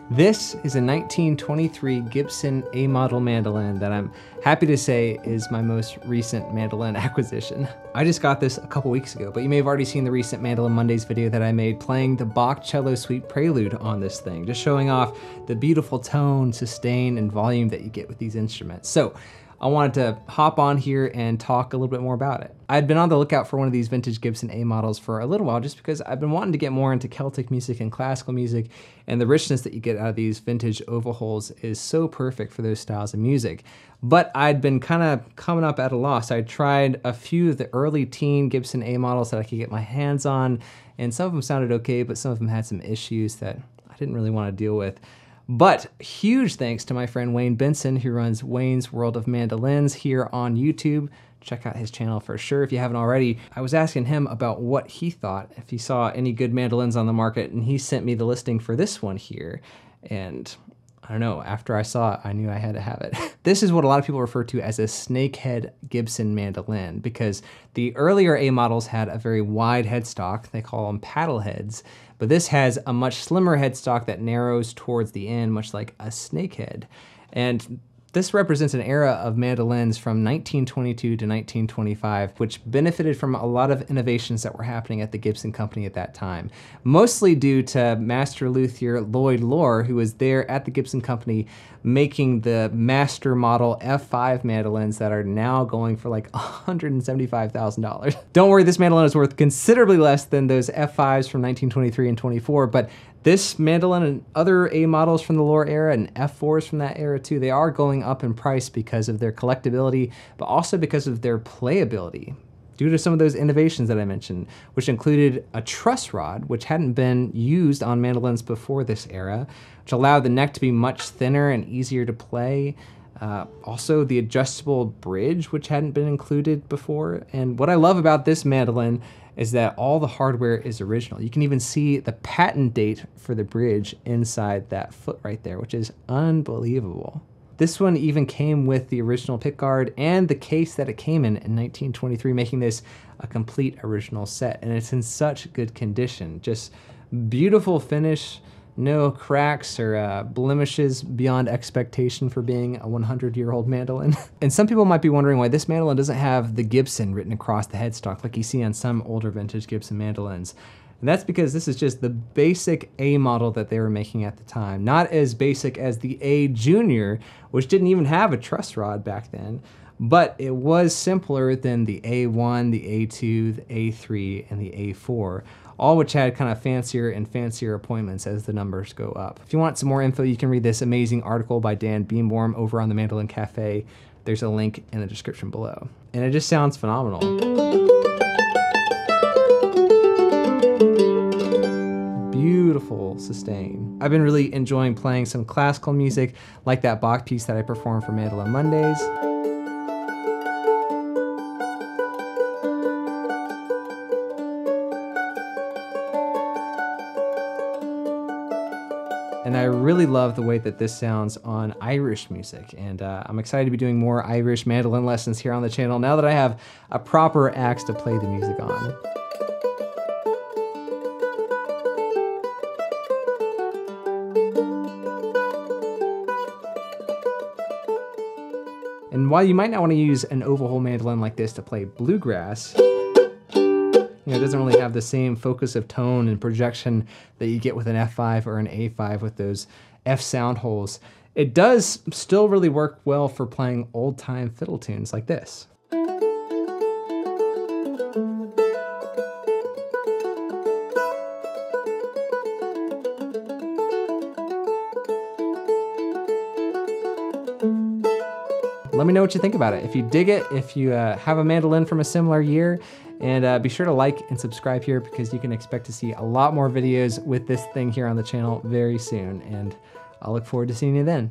This is a 1923 Gibson A Model Mandolin that I'm happy to say is my most recent mandolin acquisition. I just got this a couple weeks ago, but you may have already seen the recent Mandolin Mondays video that I made playing the Bach Cello Suite Prelude on this thing, just showing off the beautiful tone, sustain, and volume that you get with these instruments. So I wanted to hop on here and talk a little bit more about it. I'd been on the lookout for one of these vintage Gibson A models for a little while just because I've been wanting to get more into Celtic music and classical music, and the richness that you get out of these vintage oval holes is so perfect for those styles of music. But I'd been kind of coming up at a loss. I tried a few of the early teen Gibson A models that I could get my hands on, and some of them sounded okay, but some of them had some issues that I didn't really want to deal with. But huge thanks to my friend Wayne Benson, who runs Wayne's World of Mandolins here on YouTube. Check out his channel for sure if you haven't already. I was asking him about what he thought, if he saw any good mandolins on the market, and he sent me the listing for this one here. And I don't know, after I saw it, I knew I had to have it. This is what a lot of people refer to as a snakehead Gibson mandolin, because the earlier A models had a very wide headstock. They call them paddle heads. But this has a much slimmer headstock that narrows towards the end, much like a snakehead. And this represents an era of mandolins from 1922 to 1925, which benefited from a lot of innovations that were happening at the Gibson company at that time. Mostly due to master luthier Lloyd Lohr, who was there at the Gibson company making the master model F5 mandolins that are now going for like $175,000. Don't worry, this mandolin is worth considerably less than those F5s from 1923 and 24, but this mandolin and other A models from the Lohr era and F4s from that era too, they are going up in price because of their collectability, but also because of their playability, due to some of those innovations that I mentioned, which included a truss rod, which hadn't been used on mandolins before this era, which allowed the neck to be much thinner and easier to play. Also the adjustable bridge, which hadn't been included before. And what I love about this mandolin is that all the hardware is original. You can even see the patent date for the bridge inside that foot right there, which is unbelievable. This one even came with the original pickguard and the case that it came in 1923, making this a complete original set. And it's in such good condition. Just beautiful finish, no cracks or blemishes beyond expectation for being a 100-year-old mandolin. And some people might be wondering why this mandolin doesn't have the Gibson written across the headstock like you see on some older vintage Gibson mandolins. And that's because this is just the basic A model that they were making at the time. Not as basic as the A Junior, which didn't even have a truss rod back then, but it was simpler than the A1, the A2, the A3, and the A4, all which had kind of fancier and fancier appointments as the numbers go up. If you want some more info, you can read this amazing article by Dan Beamborn over on the Mandolin Cafe. There's a link in the description below. And it just sounds phenomenal. Beautiful sustain. I've been really enjoying playing some classical music, like that Bach piece that I performed for Mandolin Mondays. And I really love the way that this sounds on Irish music. And I'm excited to be doing more Irish mandolin lessons here on the channel now that I have a proper axe to play the music on. And while you might not want to use an oval hole mandolin like this to play bluegrass, it doesn't really have the same focus of tone and projection that you get with an F5 or an A5 with those F sound holes. It does still really work well for playing old-time fiddle tunes like this. Let me know what you think about it. If you dig it, if you have a mandolin from a similar year, and be sure to like and subscribe here because you can expect to see a lot more videos with this thing here on the channel very soon. And I'll look forward to seeing you then.